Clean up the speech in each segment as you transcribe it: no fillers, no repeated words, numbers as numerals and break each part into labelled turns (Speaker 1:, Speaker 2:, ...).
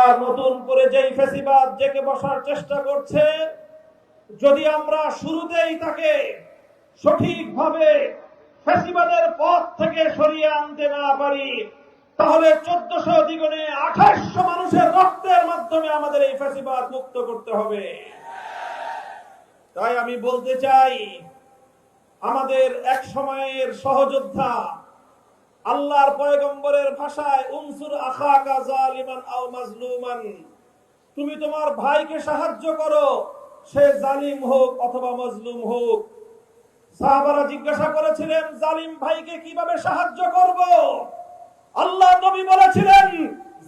Speaker 1: আর নতুন করে যেই ফ্যাসিবাদ জেগে বসার চেষ্টা করছে, যদি আমরা শুরুতেই তাকে সঠিকভাবে ফ্যাসিবাদের পথ থেকে সরিয়ে আনতে না পারি, তাহলে 1400 দ্বিগুণে 2800 মানুষের রক্তের মাধ্যমে আমাদের এই ফ্যাসিবাদ মুক্ত করতে হবে। তাই আমি বলতে চাই, আমাদের এক সময়ের সহযোদ্ধা, আল্লাহর পয়গম্বরের ভাষায় উনসুর আখাকা জালিমান আও মাজলুমান, তুমি তোমার ভাইকে সাহায্য করো, সে জালিম হোক অথবা মাজলুম হোক। সাহাবারা জিজ্ঞাসা করেছিলেন, জালিম ভাইকে কিভাবে সাহায্য করব? আল্লাহ নবী বলেছিলেন,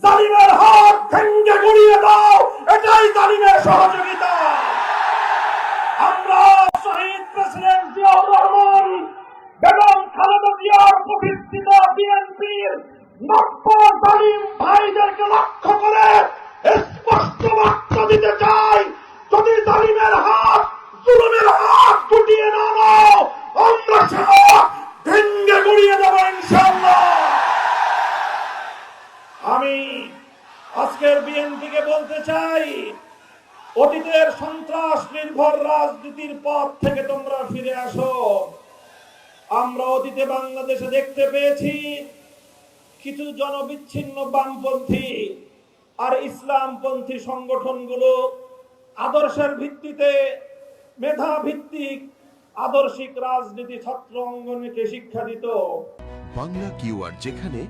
Speaker 1: জালিমের হাত ভেঙে গুঁড়িয়ে দাও, এটাই জালিমের সহযোগিতা। আমরা শহীদ প্রেসিডেন্ট জিয়াউর রহমান বেগম খালেদা জিয়ার প্রতিষ্ঠিত বিএনপির 90 জালিম ভাইদেরকে লক্ষ্য করে স্পষ্ট বার্তা দিতে চাই, যদি জালিমের হাত, জুলুমের হাত গুটিয়ে না নাও, আমরা সব ভেঙে গুঁড়িয়ে দেব ইনশাআল্লাহ। আমি আজকের বিএনপিকে বলতে চাই, অতীতের সন্ত্রাস নির্ভর রাজনীতির পথ থেকে তোমরা ফিরে আসো। আমরা অতীতে বাংলাদেশে দেখতে পেয়েছি, কিছু জনবিচ্ছিন্ন বামপন্থী আর ইসলামপন্থী সংগঠনগুলো আদর্শের ভিত্তিতে, মেধা ভিত্তিক আদর্শিক রাজনীতি ছাত্র অঙ্গনকে শিক্ষা দিত।
Speaker 2: বাংলা কিউআর যেখানে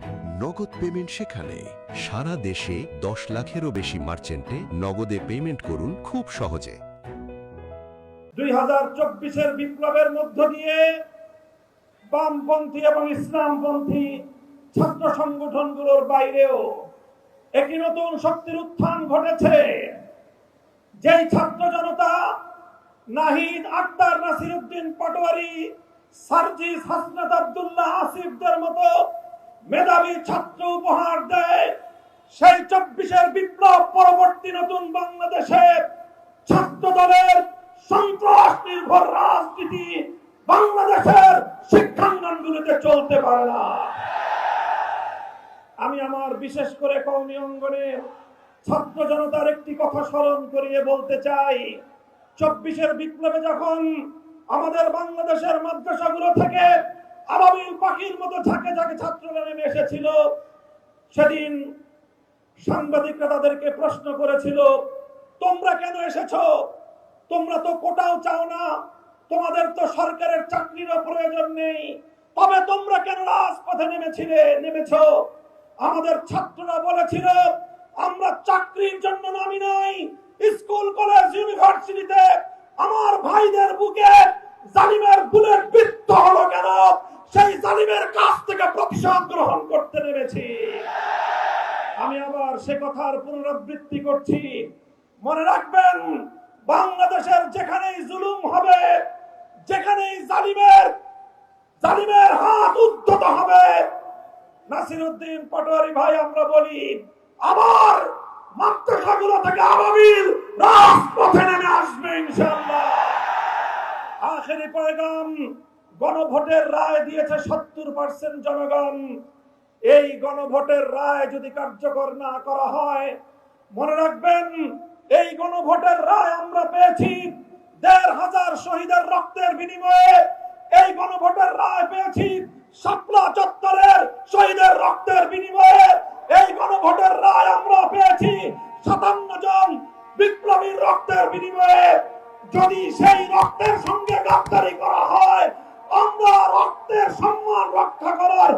Speaker 2: নগদ পেমেন্ট সেখানে। সারা দেশে 10 লাখেরও বেশি মার্চেন্টে নগদে পেমেন্ট করুন খুব সহজে।
Speaker 1: 2024-এর বিপ্লবের মধ্য দিয়ে বামপন্থী এবং ইসলামপন্থী ছাত্র সংগঠনগুলোর বাইরেও একটি নতুন শক্তির উত্থান ঘটেছে। যেই ছাত্র জনতা নাহিদ, আক্তার, নাসিরউদ্দিন পাটোয়ারি, সার্জিস, হাসনাত আব্দুল্লাহ, আসিফদের মতো মেধাবী ছাত্র উপহার দেয়, সেই 24-এর বিপ্লব পরবর্তী নতুন বাংলাদেশে ছাত্র দলের সন্ত্রাস নির্ভর রাজনীতি বাংলাদেশের শিক্ষাঙ্গনগুলোতে চলতে পারে না। আমি আমার বিশেষ করে কওমি অঙ্গনের ছাত্র জনতার একটি কথা স্মরণ করিয়ে বলতে চাই, 24-এর বিপ্লবে যখন আমাদের বাংলাদেশের মাদ্রাসাগুলো থেকে আবাবিল পাখির মতো ঝাঁকে ঝাঁকে ছাত্ররা নেমে এসেছিল, সেদিন সাংবাদিকরা তাদেরকে প্রশ্ন করেছিল, তোমরা কেন এসেছো? তোমরা তো কোটাও চাও না, তোমাদের তো সরকারের চাকরিরও প্রয়োজন নেই, তবে তোমরা কেন রাজপথে নেমেছ? আমাদের ছাত্ররা বলেছিল, আমরা চাকরির জন্য নামি নাই, স্কুল, কলেজ, ইউনিভার্সিটিতে আমার ভাইদের বুকে জালিমের বুলেট বিদ্ধ হলো কেন, সেই জালিমের কাছ থেকে প্রতিশোধ গ্রহণ করতে নেমেছি। আমি আবার সে কথার পুনরাবৃত্তি করছি, মনে রাখবেন, বাংলাদেশের যেখানেই জুলুম হবে, যেখানেই জালিমের হাত উদ্ধত হবে, নাসিরউদ্দিন পাটোয়ারি ভাই, আমরা বলি, আবার মাদ্রাসাগুলো থেকে আবাবিল রাজপথে নেমে আসবে ইনশাআল্লাহ। আখেরি পয়গাম, গণভোটের রায় দিয়েছে 70% জনগণ। এই গণভোটের রায় যদি কার্যকর না করা হয়, মনে রাখবেন, এই গণভোটের রায় আমরা পেয়েছি 1500 শহীদের রক্তের বিনিময়ে। এই গণভোটের রায় পেয়েছি শাপলা চত্বরের শহীদের রক্তের বিনিময়ে। এই গণভোটের রায় আমরা পেয়েছি 57 জন বিপ্লবীর রক্তের বিনিময়ে। যদি সেই রক্তের সঙ্গে গাদ্দারি করা হয়, আমরা রক্তের সম্মান রক্ষা করার